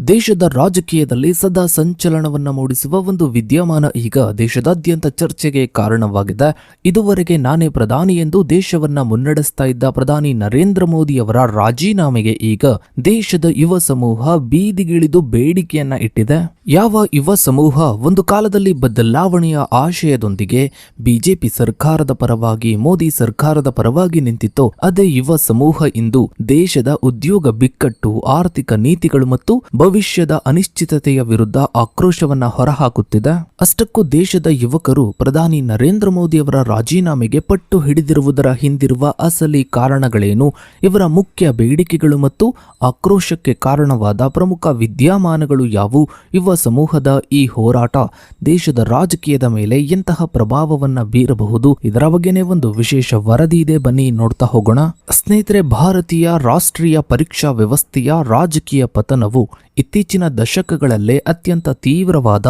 ದೇಶದ ರಾಜಕೀಯದಲ್ಲಿ ಸದಾ ಸಂಚಲನವನ್ನ ಮೂಡಿಸುವ ಒಂದು ವಿದ್ಯಮಾನ ಈಗ ದೇಶದಾದ್ಯಂತ ಚರ್ಚೆಗೆ ಕಾರಣವಾಗಿದೆ. ಇದುವರೆಗೆ ನಾನೇ ಪ್ರಧಾನಿ ಎಂದು ದೇಶವನ್ನ ಮುನ್ನಡೆಸ್ತಾ ಇದ್ದ ಪ್ರಧಾನಿ ನರೇಂದ್ರ ಮೋದಿ ಅವರ ರಾಜೀನಾಮೆಗೆ ಈಗ ದೇಶದ ಯುವ ಸಮೂಹ ಬೀದಿಗಿಳಿದು ಬೇಡಿಕೆಯನ್ನ ಇಟ್ಟಿದೆ. ಯಾವ ಯುವ ಸಮೂಹ ಒಂದು ಕಾಲದಲ್ಲಿ ಬದಲಾವಣೆಯ ಆಶಯದೊಂದಿಗೆ ಬಿಜೆಪಿ ಸರ್ಕಾರದ ಪರವಾಗಿ, ಮೋದಿ ಸರ್ಕಾರದ ಪರವಾಗಿ ನಿಂತಿತ್ತೋ ಅದೇ ಯುವ ಸಮೂಹ ಇಂದು ದೇಶದ ಉದ್ಯೋಗ ಬಿಕ್ಕಟ್ಟು, ಆರ್ಥಿಕ ನೀತಿಗಳು ಮತ್ತು ಭವಿಷ್ಯದ ಅನಿಶ್ಚಿತತೆಯ ವಿರುದ್ಧ ಆಕ್ರೋಶವನ್ನ ಹೊರಹಾಕುತ್ತಿದೆ. ಅಷ್ಟಕ್ಕೂ ದೇಶದ ಯುವಕರು ಪ್ರಧಾನಿ ನರೇಂದ್ರ ಮೋದಿ ಅವರ ರಾಜೀನಾಮೆಗೆ ಪಟ್ಟು ಹಿಡಿದಿರುವುದರ ಹಿಂದಿರುವ ಅಸಲಿ ಕಾರಣಗಳೇನು, ಇವರ ಮುಖ್ಯ ಬೇಡಿಕೆಗಳು ಮತ್ತು ಆಕ್ರೋಶಕ್ಕೆ ಕಾರಣವಾದ ಪ್ರಮುಖ ವಿದ್ಯಮಾನಗಳು ಯಾವುವು, ಯುವ ಸಮೂಹದ ಈ ಹೋರಾಟ ದೇಶದ ರಾಜಕೀಯದ ಮೇಲೆ ಎಂತಹ ಪ್ರಭಾವವನ್ನ ಬೀರಬಹುದು, ಇದರ ಬಗ್ಗೆನೇ ಒಂದು ವಿಶೇಷ ವರದಿ ಇದೆ, ಬನ್ನಿ ನೋಡ್ತಾ ಹೋಗೋಣ. ಸ್ನೇಹಿತರೆ, ಭಾರತೀಯ ರಾಷ್ಟ್ರೀಯ ಪರೀಕ್ಷಾ ವ್ಯವಸ್ಥೆಯ ರಾಜಕೀಯ ಪತನವು ಇತ್ತೀಚಿನ ದಶಕಗಳಲ್ಲೇ ಅತ್ಯಂತ ತೀವ್ರವಾದ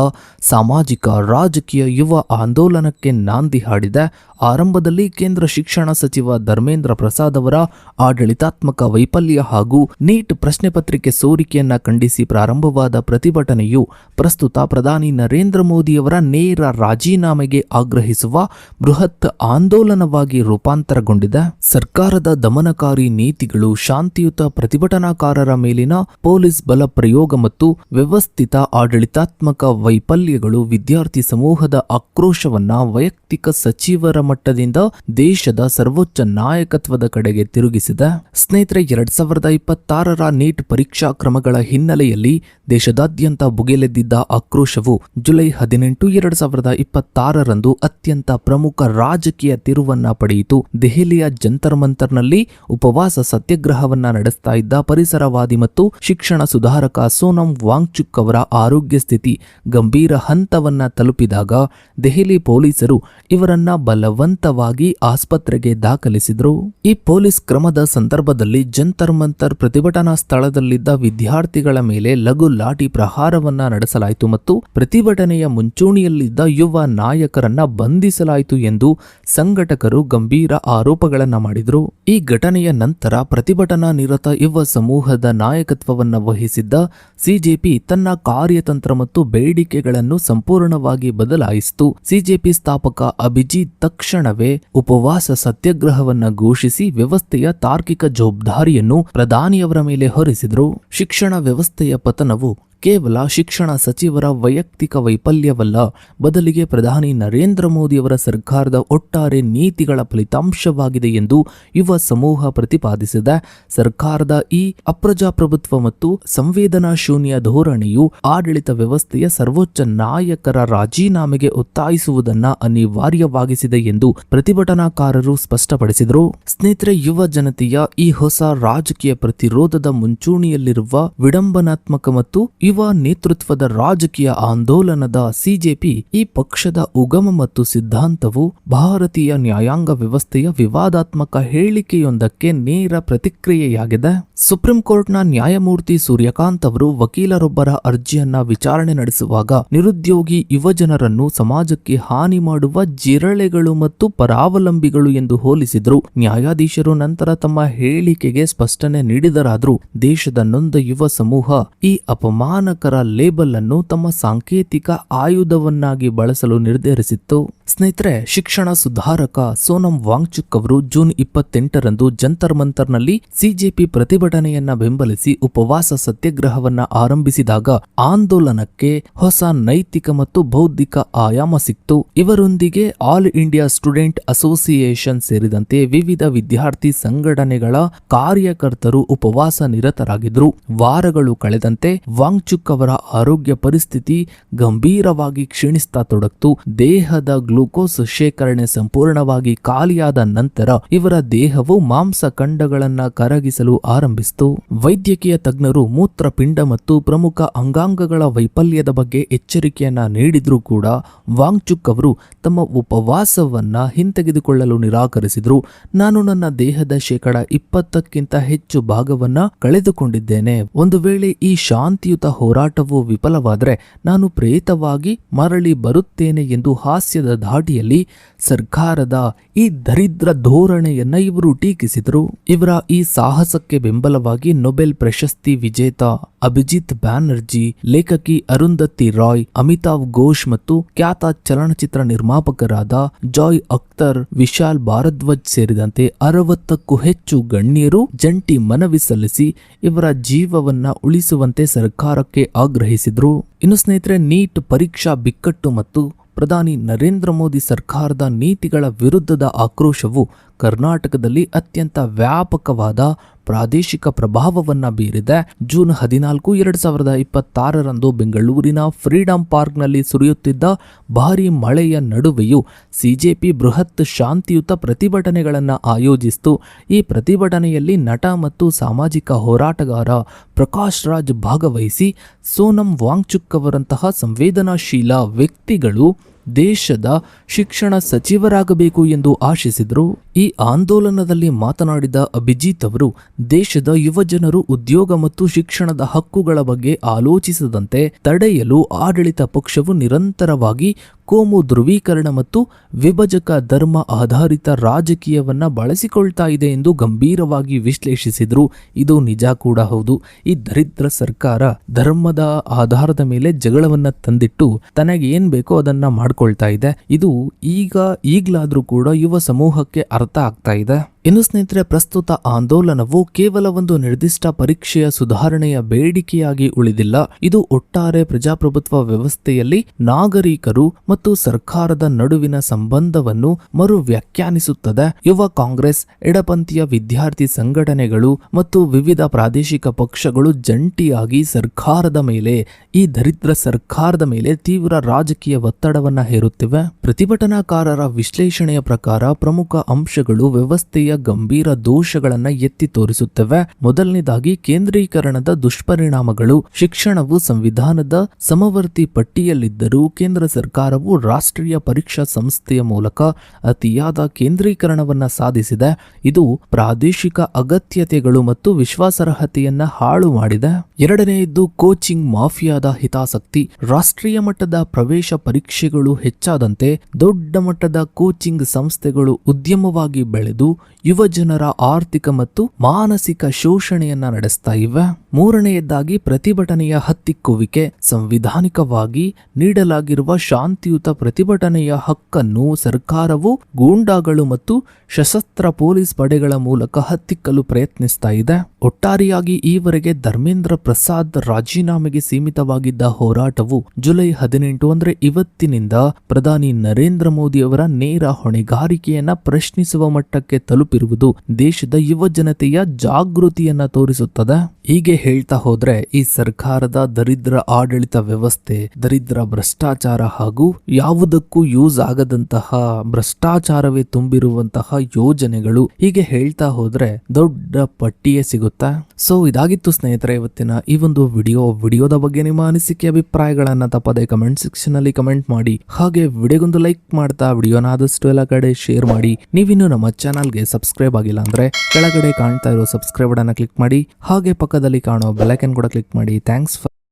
ಸಾಮಾಜಿಕ, ರಾಜಕೀಯ, ಯುವ ಆಂದೋಲನಕ್ಕೆ ನಾಂದಿ ಹಾಡಿದೆ. ಆರಂಭದಲ್ಲಿ ಕೇಂದ್ರ ಶಿಕ್ಷಣ ಸಚಿವ ಧರ್ಮೇಂದ್ರ ಪ್ರಸಾದ್ ಅವರ ಆಡಳಿತಾತ್ಮಕ ವೈಫಲ್ಯ ಹಾಗೂ ನೀಟ್ ಪ್ರಶ್ನೆ ಪತ್ರಿಕೆ ಸೋರಿಕೆಯನ್ನ ಖಂಡಿಸಿ ಪ್ರಾರಂಭವಾದ ಪ್ರತಿಭಟನೆಯು ಪ್ರಸ್ತುತ ಪ್ರಧಾನಿ ನರೇಂದ್ರ ಮೋದಿಯವರ ನೇರ ರಾಜೀನಾಮೆಗೆ ಆಗ್ರಹಿಸುವ ಬೃಹತ್ ಆಂದೋಲನವಾಗಿ ರೂಪಾಂತರಗೊಂಡಿದೆ. ಸರ್ಕಾರದ ದಮನಕಾರಿ ನೀತಿಗಳು, ಶಾಂತಿಯುತ ಪ್ರತಿಭಟನಾಕಾರರ ಮೇಲಿನ ಪೊಲೀಸ್ ಬಲ ಪ್ರಯೋಗ ಮತ್ತು ವ್ಯವಸ್ಥಿತ ಆಡಳಿತಾತ್ಮಕ ವೈಫಲ್ಯಗಳು ವಿದ್ಯಾರ್ಥಿ ಸಮೂಹದ ಆಕ್ರೋಶವನ್ನ ವೈಯಕ್ತಿಕ ಸಚಿವರ ಮಟ್ಟದಿಂದ ದೇಶದ ಸರ್ವೋಚ್ಚ ನಾಯಕತ್ವದ ಕಡೆಗೆ ತಿರುಗಿಸಿದೆ. ಸ್ನೇಹಿತರೆ, 2026ರ ನೀಟ್ ಪರೀಕ್ಷಾ ಕ್ರಮಗಳ ಹಿನ್ನೆಲೆಯಲ್ಲಿ ದೇಶದಾದ್ಯಂತ ಭುಗಿಲೆದ್ದಿದ್ದ ಆಕ್ರೋಶವು ಜುಲೈ 18, 2026ರಂದು ಅತ್ಯಂತ ಪ್ರಮುಖ ರಾಜಕೀಯ ತಿರುವನ್ನ ಪಡೆಯಿತು. ದೆಹಲಿಯ ಜಂತರ್ ಮಂತರ್ನಲ್ಲಿ ಉಪವಾಸ ಸತ್ಯಾಗ್ರಹವನ್ನ ನಡೆಸ್ತಾ ಇದ್ದ ಪರಿಸರವಾದಿ ಮತ್ತು ಶಿಕ್ಷಣ ಸುಧಾರಕ ಸೋನಂ ವಾಂಗ್ಚುಕ್ ಅವರ ಆರೋಗ್ಯ ಸ್ಥಿತಿ ಗಂಭೀರ ಹಂತವನ್ನ ತಲುಪಿದಾಗ ದೆಹಲಿ ಪೊಲೀಸರು ಇವರನ್ನ ಬಲವಂತವಾಗಿ ಆಸ್ಪತ್ರೆಗೆ ದಾಖಲಿಸಿದ್ರು. ಈ ಪೊಲೀಸ್ ಕ್ರಮದ ಸಂದರ್ಭದಲ್ಲಿ ಜಂತರ್ ಮಂತರ್ ಪ್ರತಿಭಟನಾ ಸ್ಥಳದಲ್ಲಿದ್ದ ವಿದ್ಯಾರ್ಥಿಗಳ ಮೇಲೆ ಲಘು ಲಾಠಿ ಪ್ರಹಾರವನ್ನ ನಡೆಸಲಾಯಿತು ಮತ್ತು ಪ್ರತಿಭಟನೆಯ ಮುಂಚೂಣಿಯಲ್ಲಿದ್ದ ಯುವ ನಾಯಕರನ್ನ ಬಂಧಿಸಲಾಯಿತು ಎಂದು ಸಂಘಟಕರು ಗಂಭೀರ ಆರೋಪಗಳನ್ನ ಮಾಡಿದ್ರು. ಈ ಘಟನೆಯ ನಂತರ ಪ್ರತಿಭಟನಾ ನಿರತ ಯುವ ಸಮೂಹದ ನಾಯಕತ್ವವನ್ನ ವಹಿಸಿದ್ದ ಸಿಜೆಪಿ ತನ್ನ ಕಾರ್ಯತಂತ್ರ ಮತ್ತು ಬೇಡಿಕೆಗಳನ್ನು ಸಂಪೂರ್ಣವಾಗಿ ಬದಲಾಯಿಸಿತು. ಸಿಜೆಪಿ ಸ್ಥಾಪಕ ಅಭಿಜಿತ್ ತಕ್ಷಣವೇ ಉಪವಾಸ ಸತ್ಯಾಗ್ರಹವನ್ನ ಘೋಷಿಸಿ ವ್ಯವಸ್ಥೆಯ ತಾರ್ಕಿಕ ಜವಾಬ್ದಾರಿಯನ್ನು ಪ್ರಧಾನಿಯವರ ಮೇಲೆ ಹೊರಿಸಿದರು. ಶಿಕ್ಷಣ ವ್ಯವಸ್ಥೆಯ ಪತನವು ಕೇವಲ ಶಿಕ್ಷಣ ಸಚಿವರ ವೈಯಕ್ತಿಕ ವೈಫಲ್ಯವಲ್ಲ, ಬದಲಿಗೆ ಪ್ರಧಾನಿ ನರೇಂದ್ರ ಮೋದಿಯವರ ಸರ್ಕಾರದ ಒಟ್ಟಾರೆ ನೀತಿಗಳ ಫಲಿತಾಂಶವಾಗಿದೆ ಎಂದು ಯುವ ಸಮೂಹ ಪ್ರತಿಪಾದಿಸಿದೆ. ಸರ್ಕಾರದ ಈ ಅಪ್ರಜಾಪ್ರಭುತ್ವ ಮತ್ತು ಸಂವೇದನಾ ಶೂನ್ಯ ಧೋರಣೆಯು ಆಡಳಿತ ವ್ಯವಸ್ಥೆಯ ಸರ್ವೋಚ್ಚ ನಾಯಕರ ರಾಜೀನಾಮೆಗೆ ಒತ್ತಾಯಿಸುವುದನ್ನ ಅನಿವಾರ್ಯವಾಗಿಸಿದೆ ಎಂದು ಪ್ರತಿಭಟನಾಕಾರರು ಸ್ಪಷ್ಟಪಡಿಸಿದರು. ಸ್ನೇಹಿತರೆ, ಯುವ ಜನತೆಯ ಈ ಹೊಸ ರಾಜಕೀಯ ಪ್ರತಿರೋಧದ ಮುಂಚೂಣಿಯಲ್ಲಿರುವ ವಿಡಂಬನಾತ್ಮಕ ಮತ್ತು ಯುವ ನೇತೃತ್ವದ ರಾಜಕೀಯ ಆಂದೋಲನದ ಸಿಜೆಪಿ ಈ ಪಕ್ಷದ ಉಗಮ ಮತ್ತು ಸಿದ್ಧಾಂತವು ಭಾರತೀಯ ನ್ಯಾಯಾಂಗ ವ್ಯವಸ್ಥೆಯ ವಿವಾದಾತ್ಮಕ ಹೇಳಿಕೆಯೊಂದಕ್ಕೆ ನೇರ ಪ್ರತಿಕ್ರಿಯೆಯಾಗಿದೆ. ಸುಪ್ರೀಂ ಕೋರ್ಟ್ನ ನ್ಯಾಯಮೂರ್ತಿ ಸೂರ್ಯಕಾಂತ್ ಅವರು ವಕೀಲರೊಬ್ಬರ ಅರ್ಜಿಯನ್ನ ವಿಚಾರಣೆ ನಡೆಸುವಾಗ ನಿರುದ್ಯೋಗಿ ಯುವಜನರನ್ನು ಸಮಾಜಕ್ಕೆ ಹಾನಿ ಮಾಡುವ ಜಿರಳೆಗಳು ಮತ್ತು ಪರಾವಲಂಬಿಗಳು ಎಂದು ಹೋಲಿಸಿದ್ರು. ನ್ಯಾಯಾಧೀಶರು ನಂತರ ತಮ್ಮ ಹೇಳಿಕೆಗೆ ಸ್ಪಷ್ಟನೆ ನೀಡಿದರಾದರೂ ದೇಶದ ನೊಂದ ಯುವ ಸಮೂಹ ಈ ಅಪಮಾನಕರ ಲೇಬಲ್ ಅನ್ನು ತಮ್ಮ ಸಾಂಕೇತಿಕ ಆಯುಧವನ್ನಾಗಿ ಬಳಸಲು ನಿರ್ಧರಿಸಿತ್ತು. ಸ್ನೇಹಿತರೆ, ಶಿಕ್ಷಣ ಸುಧಾರಕ ಸೋನಂ ವಾಂಗ್ಚುಕ್ ಅವರು ಜೂನ್ 28ರಂದು ಜಂತರ್ ಮಂತರ್ನಲ್ಲಿ ಸಿಜೆಪಿ ಪ್ರತಿಭಟನೆಯನ್ನ ಬೆಂಬಲಿಸಿ ಉಪವಾಸ ಸತ್ಯಾಗ್ರಹವನ್ನ ಆರಂಭಿಸಿದಾಗ ಆಂದೋಲನಕ್ಕೆ ಹೊಸ ನೈತಿಕ ಮತ್ತು ಬೌದ್ಧಿಕ ಆಯಾಮ ಸಿಕ್ತು. ಇವರೊಂದಿಗೆ ಆಲ್ ಇಂಡಿಯಾ ಸ್ಟೂಡೆಂಟ್ ಅಸೋಸಿಯೇಷನ್ ಸೇರಿದಂತೆ ವಿವಿಧ ವಿದ್ಯಾರ್ಥಿ ಸಂಘಟನೆಗಳ ಕಾರ್ಯಕರ್ತರು ಉಪವಾಸ ನಿರತರಾಗಿದ್ರು. ವಾರಗಳು ಕಳೆದಂತೆ ವಾಂಗ್ಚುಕ್ ಅವರ ಆರೋಗ್ಯ ಪರಿಸ್ಥಿತಿ ಗಂಭೀರವಾಗಿ ಕ್ಷೀಣಿಸ್ತಾ ತೊಡಗಿತು. ದೇಹದ ಗ್ಲೂಕೋಸ್ ಶೇಖರಣೆ ಸಂಪೂರ್ಣವಾಗಿ ಖಾಲಿಯಾದ ನಂತರ ಇವರ ದೇಹವು ಮಾಂಸಖಂಡಗಳನ್ನ ಕರಗಿಸಲು ಆರಂಭಿಸಿತು. ವೈದ್ಯಕೀಯ ತಜ್ಞರು ಮೂತ್ರಪಿಂಡ ಮತ್ತು ಪ್ರಮುಖ ಅಂಗಾಂಗಗಳ ವೈಫಲ್ಯದ ಬಗ್ಗೆ ಎಚ್ಚರಿಕೆಯನ್ನ ನೀಡಿದ್ರೂ ಕೂಡ ವಾಂಗ್ಚುಕ್ ಅವರು ತಮ್ಮ ಉಪವಾಸವನ್ನ ಹಿಂತೆಗೆದುಕೊಳ್ಳಲು ನಿರಾಕರಿಸಿದ್ರು. ನಾನು ನನ್ನ ದೇಹದ 20% ಹೆಚ್ಚು ಭಾಗವನ್ನ ಕಳೆದುಕೊಂಡಿದ್ದೇನೆ. ಒಂದು ವೇಳೆ ಈ ಶಾಂತಿಯುತ ಹೋರಾಟವು ವಿಫಲವಾದರೆ ನಾನು ಪ್ರೇತವಾಗಿ ಮರಳಿ ಬರುತ್ತೇನೆ ಎಂದು ಹಾಸ್ಯದ ಧಾಟಿಯಲ್ಲಿ ಸರ್ಕಾರದ ಈ ದರಿದ್ರ ಧೋರಣೆಯನ್ನ ಇವರು ಟೀಕಿಸಿದರು. ಇವರ ಈ ಸಾಹಸಕ್ಕೆ ಬೆಂಬಲವಾಗಿ ನೊಬೆಲ್ ಪ್ರಶಸ್ತಿ ವಿಜೇತ ಅಭಿಜಿತ್ ಬ್ಯಾನರ್ಜಿ, ಲೇಖಕಿ ಅರುಂಧತಿ ರಾಯ್, ಅಮಿತಾವ್ ಘೋಷ್ ಮತ್ತು ಖ್ಯಾತ ಚಲನಚಿತ್ರ ನಿರ್ಮಾಪಕರಾದ ಜಾಯ್ ಅಖ್ತರ್, ವಿಶಾಲ್ ಭಾರದ್ವಾಜ್ ಸೇರಿದಂತೆ 60ಕ್ಕೂ ಹೆಚ್ಚು ಗಣ್ಯರು ಜಂಟಿ ಮನವಿ ಸಲ್ಲಿಸಿ ಇವರ ಜೀವವನ್ನ ಉಳಿಸುವಂತೆ ಸರ್ಕಾರಕ್ಕೆ ಆಗ್ರಹಿಸಿದ್ರು. ಇನ್ನು ಸ್ನೇಹಿತರೆ, ನೀಟ್ ಪರೀಕ್ಷಾ ಬಿಕ್ಕಟ್ಟು ಮತ್ತು ಪ್ರಧಾನಿ ನರೇಂದ್ರ ಮೋದಿ ಸರ್ಕಾರದ ನೀತಿಗಳ ವಿರುದ್ಧದ ಆಕ್ರೋಶವು ಕರ್ನಾಟಕದಲ್ಲಿ ಅತ್ಯಂತ ವ್ಯಾಪಕವಾದ ಪ್ರಾದೇಶಿಕ ಪ್ರಭಾವವನ್ನ ಬೀರಿದೆ. ಜೂನ್ 14, 2026ರಂದು ಬೆಂಗಳೂರಿನ ಫ್ರೀಡಂ ಪಾರ್ಕ್ನಲ್ಲಿ ಸುರಿಯುತ್ತಿದ್ದ ಭಾರೀ ಮಳೆಯ ನಡುವೆಯೂ ಸಿಜೆಪಿ ಬೃಹತ್ ಶಾಂತಿಯುತ ಪ್ರತಿಭಟನೆಗಳನ್ನು ಆಯೋಜಿಸಿತು. ಈ ಪ್ರತಿಭಟನೆಯಲ್ಲಿ ನಟ ಮತ್ತು ಸಾಮಾಜಿಕ ಹೋರಾಟಗಾರ ಪ್ರಕಾಶ್ ರಾಜ್ ಭಾಗವಹಿಸಿ ಸೋನಂ ವಾಂಗ್ಚುಕ್ ಅವರಂತಹ ಸಂವೇದನಾಶೀಲ ವ್ಯಕ್ತಿಗಳು ದೇಶದ ಶಿಕ್ಷಣ ಸಚಿವರಾಗಬೇಕು ಎಂದು ಆಶಿಸಿದರು. ಈ ಆಂದೋಲನದಲ್ಲಿ ಮಾತನಾಡಿದ ಅಭಿಜಿತ್ ಅವರು, ದೇಶದ ಯುವಜನರು ಉದ್ಯೋಗ ಮತ್ತು ಶಿಕ್ಷಣದ ಹಕ್ಕುಗಳ ಬಗ್ಗೆ ಆಲೋಚಿಸದಂತೆ ತಡೆಯಲು ಆಡಳಿತ ಪಕ್ಷವು ನಿರಂತರವಾಗಿ ಕೋಮು ಧ್ರುವೀಕರಣ ಮತ್ತು ವಿಭಜಕ ಧರ್ಮ ಆಧಾರಿತ ರಾಜಕೀಯವನ್ನ ಬಳಸಿಕೊಳ್ತಾ ಇದೆ ಎಂದು ಗಂಭೀರವಾಗಿ ವಿಶ್ಲೇಷಿಸಿದ್ರು. ಇದು ನಿಜ ಕೂಡ ಹೌದು. ಈ ದರಿದ್ರ ಸರ್ಕಾರ ಧರ್ಮದ ಆಧಾರದ ಮೇಲೆ ಜಗಳವನ್ನ ತಂದಿಟ್ಟು ತನಗೆ ಏನ್ ಬೇಕೋ ಅದನ್ನ ಮಾಡ್ಕೊಳ್ತಾ ಇದೆ. ಇದು ಈಗಲಾದ್ರೂ ಕೂಡ ಯುವ ಸಮೂಹಕ್ಕೆ ಅರ್ಥ ಆಗ್ತಾ ಇದೆ. ಇನ್ನು ಸ್ನೇಹಿತರೆ, ಪ್ರಸ್ತುತ ಆಂದೋಲನವು ಕೇವಲ ಒಂದು ನಿರ್ದಿಷ್ಟ ಪರೀಕ್ಷೆಯ ಸುಧಾರಣೆಯ ಬೇಡಿಕೆಯಾಗಿ ಉಳಿದಿಲ್ಲ. ಇದು ಒಟ್ಟಾರೆ ಪ್ರಜಾಪ್ರಭುತ್ವ ವ್ಯವಸ್ಥೆಯಲ್ಲಿ ನಾಗರಿಕರು ಮತ್ತು ಸರ್ಕಾರದ ನಡುವಿನ ಸಂಬಂಧವನ್ನು ಮರು ವ್ಯಾಖ್ಯಾನಿಸುತ್ತದೆ. ಯುವ ಕಾಂಗ್ರೆಸ್, ಎಡಪಂಥೀಯ ವಿದ್ಯಾರ್ಥಿ ಸಂಘಟನೆಗಳು ಮತ್ತು ವಿವಿಧ ಪ್ರಾದೇಶಿಕ ಪಕ್ಷಗಳು ಜಂಟಿಯಾಗಿ ಸರ್ಕಾರದ ಮೇಲೆ, ಈ ದರಿದ್ರ ಸರ್ಕಾರದ ಮೇಲೆ ತೀವ್ರ ರಾಜಕೀಯ ಒತ್ತಡವನ್ನ ಹೇರುತ್ತಿವೆ. ಪ್ರತಿಭಟನಾಕಾರರ ವಿಶ್ಲೇಷಣೆಯ ಪ್ರಕಾರ ಪ್ರಮುಖ ಅಂಶಗಳು ವ್ಯವಸ್ಥೆಯ ಗಂಭೀರ ದೋಷಗಳನ್ನ ಎತ್ತಿ ತೋರಿಸುತ್ತವೆ. ಮೊದಲನೇದಾಗಿ, ಕೇಂದ್ರೀಕರಣದ ದುಷ್ಪರಿಣಾಮಗಳು. ಶಿಕ್ಷಣವು ಸಂವಿಧಾನದ ಸಮವರ್ತಿ ಪಟ್ಟಿಯಲ್ಲಿದ್ದರೂ ಕೇಂದ್ರ ಸರ್ಕಾರವು ರಾಷ್ಟ್ರೀಯ ಪರೀಕ್ಷಾ ಸಂಸ್ಥೆಯ ಮೂಲಕ ಅತಿಯಾದ ಕೇಂದ್ರೀಕರಣವನ್ನ ಸಾಧಿಸಿದೆ. ಇದು ಪ್ರಾದೇಶಿಕ ಅಗತ್ಯತೆಗಳು ಮತ್ತು ವಿಶ್ವಾಸಾರ್ಹತೆಯನ್ನ ಹಾಳು ಮಾಡಿದೆ. ಎರಡನೆಯದು, ಕೋಚಿಂಗ್ ಮಾಫಿಯಾದ ಹಿತಾಸಕ್ತಿ. ರಾಷ್ಟ್ರೀಯ ಮಟ್ಟದ ಪ್ರವೇಶ ಪರೀಕ್ಷೆಗಳು ಹೆಚ್ಚಾದಂತೆ ದೊಡ್ಡ ಮಟ್ಟದ ಕೋಚಿಂಗ್ ಸಂಸ್ಥೆಗಳು ಉದ್ಯಮವಾಗಿ ಬೆಳೆದು ಯುವ ಜನರ ಆರ್ಥಿಕ ಮತ್ತು ಮಾನಸಿಕ ಶೋಷಣೆಯನ್ನ ನಡೆಸ್ತಾ ಇವೆ. ಮೂರನೆಯದಾಗಿ, ಪ್ರತಿಭಟನೆಯ ಹತ್ತಿಕ್ಕುವಿಕೆ. ಸಂವಿಧಾನಿಕವಾಗಿ ನೀಡಲಾಗಿರುವ ಶಾಂತಿಯುತ ಪ್ರತಿಭಟನೆಯ ಹಕ್ಕನ್ನು ಸರ್ಕಾರವು ಗೂಂಡಾಗಳು ಮತ್ತು ಸಶಸ್ತ್ರ ಪೊಲೀಸ್ ಪಡೆಗಳ ಮೂಲಕ ಹತ್ತಿಕ್ಕಲು ಪ್ರಯತ್ನಿಸ್ತಾ ಇದೆ. ಒಟ್ಟಾರೆಯಾಗಿ ಈವರೆಗೆ ಧರ್ಮೇಂದ್ರ ಪ್ರಸಾದ್ ರಾಜೀನಾಮೆಗೆ ಸೀಮಿತವಾಗಿದ್ದ ಹೋರಾಟವು ಜುಲೈ 18 ಅಂದ್ರೆ ಇವತ್ತಿನಿಂದ ಪ್ರಧಾನಿ ನರೇಂದ್ರ ಮೋದಿ ಅವರ ನೇರ ಹೊಣೆಗಾರಿಕೆಯನ್ನ ಪ್ರಶ್ನಿಸುವ ಮಟ್ಟಕ್ಕೆ ತಲುಪಿರುವುದು ದೇಶದ ಯುವ ಜನತೆಯ ಜಾಗೃತಿಯನ್ನ ತೋರಿಸುತ್ತದೆ. ಹೀಗೆ ಹೇಳ್ತಾ ಹೋದ್ರೆ ಈ ಸರ್ಕಾರದ ದರಿದ್ರ ಆಡಳಿತ ವ್ಯವಸ್ಥೆ, ದರಿದ್ರ ಭ್ರಷ್ಟಾಚಾರ ಹಾಗೂ ಯಾವುದಕ್ಕೂ ಯೂಸ್ ಆಗದಂತಹ ಭ್ರಷ್ಟಾಚಾರವೇ ತುಂಬಿರುವಂತಹ ಯೋಜನೆಗಳು, ಹೀಗೆ ಹೇಳ್ತಾ ಹೋದ್ರೆ ದೊಡ್ಡ ಪಟ್ಟಿಯೇ ಸಿಗುತ್ತೆ. ಸೊ ಇದಾಗಿತ್ತು ಸ್ನೇಹಿತರೆ ಇವತ್ತಿನ ಈ ಒಂದು ವಿಡಿಯೋದ ಬಗ್ಗೆ ನಿಮ್ಮ ಅನಿಸಿಕೆ ಅಭಿಪ್ರಾಯಗಳನ್ನ ತಪ್ಪದೆ ಕಮೆಂಟ್ ಸೆಕ್ಷನ್ ಅಲ್ಲಿ ಕಮೆಂಟ್ ಮಾಡಿ. ಹಾಗೆ ವಿಡಿಯೋಗೊಂದು ಲೈಕ್ ಮಾಡ್ತಾ ವಿಡಿಯೋನ ಆದಷ್ಟು ಎಲ್ಲ ಕಡೆ ಶೇರ್ ಮಾಡಿ. ನೀವಿನ್ನು ನಮ್ಮ ಚಾನಲ್ಗೆ ಸಬ್ಸ್ಕ್ರೈಬ್ ಆಗಿಲ್ಲ ಅಂದ್ರೆ ಕೆಳಗಡೆ ಕಾಣ್ತಾ ಇರೋ ಸಬ್ಸ್ಕ್ರೈಬ್ ಬಟನ್ ಕ್ಲಿಕ್ ಮಾಡಿ. ಹಾಗೆ ಪಕ್ಕದಲ್ಲಿ ಕಾಣೋ ಬೆಲ್ ಐಕಾನ್ ಕೂಡ ಕ್ಲಿಕ್ ಮಾಡಿ. Thanks for